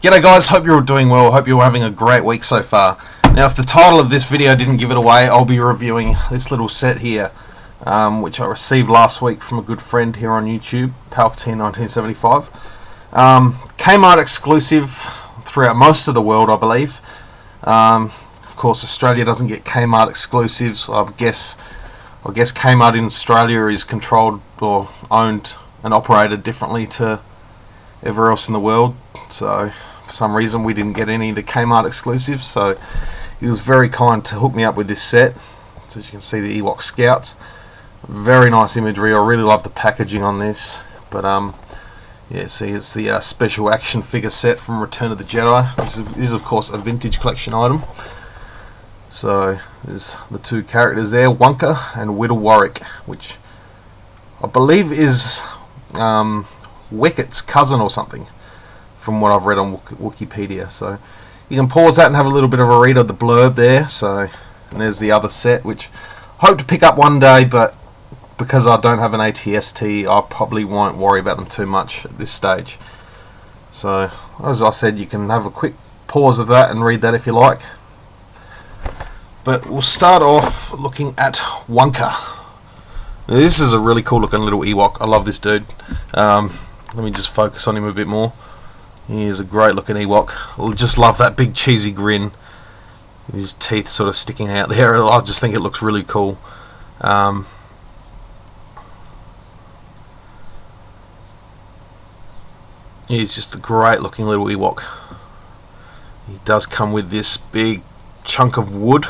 G'day guys, hope you're all doing well, hope you're having a great week so far. Now if the title of this video didn't give it away, I'll be reviewing this little set here, which I received last week from a good friend here on YouTube, Palpatine1975. K-Mart exclusive throughout most of the world, I believe. Of course Australia doesn't get K-Mart exclusives. I guess K-Mart in Australia is controlled or owned and operated differently to everywhere else in the world, so for some reason we didn't get any of the K-Mart exclusives, so he was very kind to hook me up with this set. So as you can see, the Ewok Scouts, very nice imagery. I really love the packaging on this, but yeah, see, it's the special action figure set from Return of the Jedi. This is of course a vintage collection item. So there's the two characters there, Wunka and Widdle Warwick, which I believe is Wicket's cousin or something, from what I've read on Wikipedia. So you can pause that and have a little bit of a read of the blurb there. So, and there's the other set, which I hope to pick up one day, but because I don't have an ATST, I probably won't worry about them too much at this stage. So as I said, you can have a quick pause of that and read that if you like. But we'll start off looking at Wunka. Now, this is a really cool looking little Ewok. I love this dude. Let me just focus on him a bit more. He is a great looking Ewok. I just love that big cheesy grin. His teeth sort of sticking out there. I just think it looks really cool. He's just a great looking little Ewok. He does come with this big chunk of wood,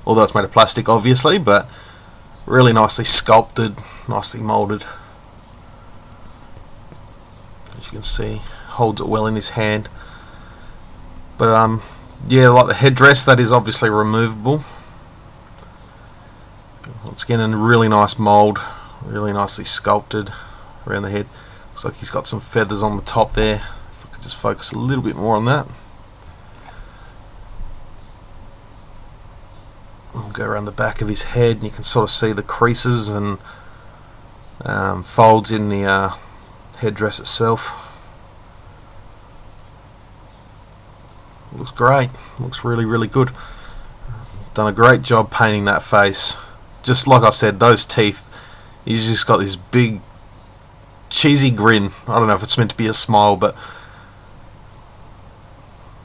although it's made of plastic obviously, but really nicely sculpted, nicely moulded. As you can see, holds it well in his hand. But yeah, like the headdress, that is obviously removable. Once again, in a really nice mould, really nicely sculpted around the head. Looks like he's got some feathers on the top there. If I could just focus a little bit more on that. I'll go around the back of his head and you can sort of see the creases and folds in the headdress itself. Looks great, looks really good. Done a great job painting that face. Just like I said, those teeth, he's just got this big cheesy grin. I don't know if it's meant to be a smile, but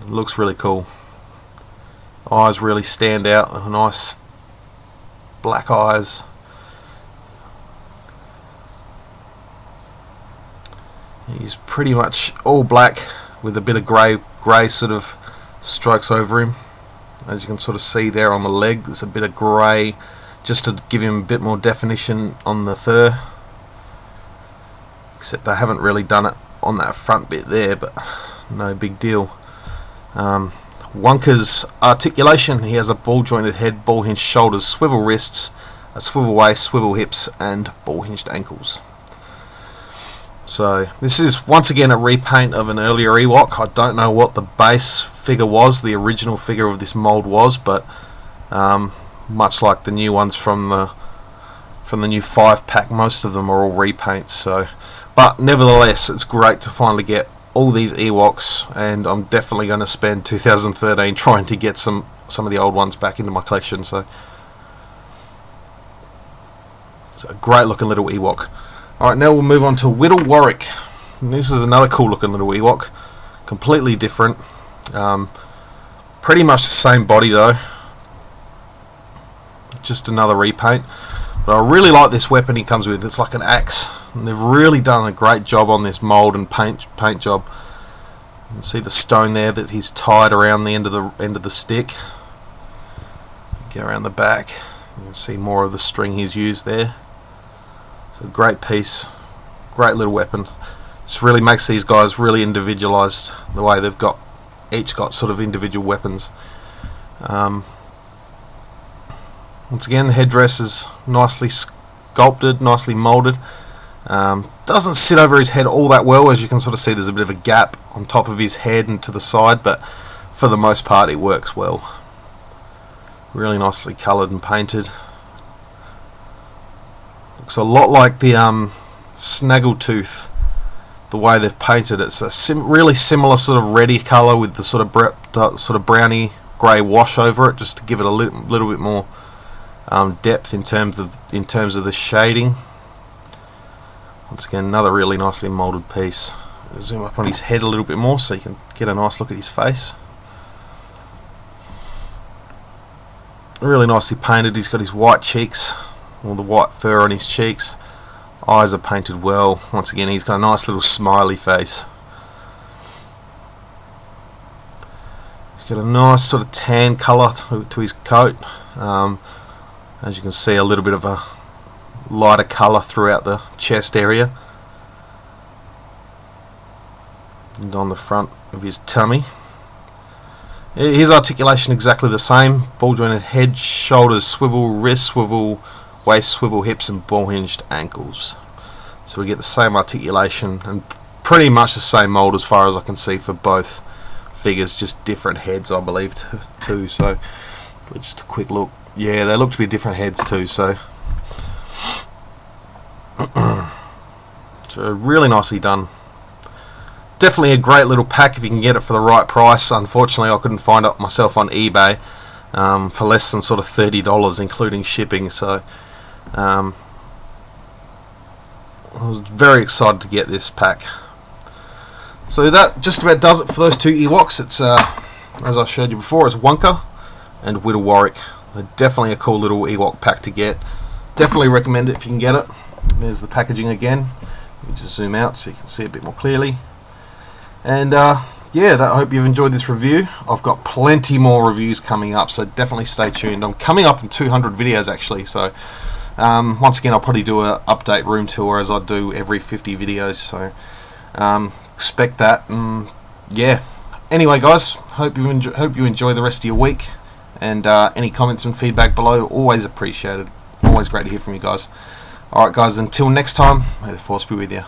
it looks really cool. Eyes really stand out, nice black eyes. He's pretty much all black with a bit of grey sort of strokes over him. As you can sort of see there on the leg, there's a bit of grey just to give him a bit more definition on the fur. Except they haven't really done it on that front bit there, but no big deal. Wunka's articulation, he has a ball jointed head, ball hinged shoulders, swivel wrists, a swivel waist, swivel hips and ball hinged ankles. So this is once again a repaint of an earlier Ewok. I don't know what the base figure was, the original figure of this mould was, but much like the new ones from the new 5-pack, most of them are all repaints. So, but nevertheless, it's great to finally get all these Ewoks, and I'm definitely going to spend 2013 trying to get some of the old ones back into my collection. So it's a great looking little Ewok. Alright, now we'll move on to Widdle Warwick. And this is another cool looking little Ewok, completely different. Pretty much the same body though, just another repaint. But I really like this weapon he comes with. It's like an axe, and they've really done a great job on this mould and paint job. You can see the stone there that he's tied around the end of the stick. Go around the back, you can see more of the string he's used there. It's a great piece, great little weapon. Just really makes these guys really individualized, the way they've got each got sort of individual weapons. Once again, the headdress is nicely sculpted, nicely moulded. Doesn't sit over his head all that well, as you can sort of see there's a bit of a gap on top of his head and to the side, but for the most part it works well. Really nicely coloured and painted. Looks a lot like the Snaggletooth, the the way they've painted it. It's a really similar sort of reddy colour with the sort of browny grey wash over it, just to give it a little bit more depth in terms of the shading. Once again, another really nicely moulded piece. I'll zoom up on his head a little bit more so you can get a nice look at his face. Really nicely painted. He's got his white cheeks, all the white fur on his cheeks. Eyes are painted well. Once again, he's got a nice little smiley face. He's got a nice sort of tan colour to his coat. As you can see, a little bit of a lighter colour throughout the chest area. And on the front of his tummy. His articulation exactly the same. Ball jointed head, shoulders swivel, wrist swivel, waist swivel, hips and ball hinged ankles. So we get the same articulation and pretty much the same mould as far as I can see for both figures, just different heads I believe too. So just a quick look. Yeah, they look to be different heads too, so so really nicely done. Definitely a great little pack if you can get it for the right price. Unfortunately, I couldn't find it myself on eBay for less than sort of $30, including shipping. So I was very excited to get this pack. So that just about does it for those two Ewoks. It's as I showed you before, it's Wunka and Widdle Warwick. They're definitely a cool little Ewok pack to get. Definitely recommend it if you can get it. There's the packaging again. Let me just zoom out so you can see it a bit more clearly. And yeah, I hope you've enjoyed this review. I've got plenty more reviews coming up, so definitely stay tuned. I'm coming up in 200 videos actually, so once again I'll probably do an update room tour as I do every 50 videos, so expect that. Yeah, anyway guys, hope you enjoy the rest of your week, and any comments and feedback below, always appreciated. Always great to hear from you guys. Alright guys, until next time, may the force be with you.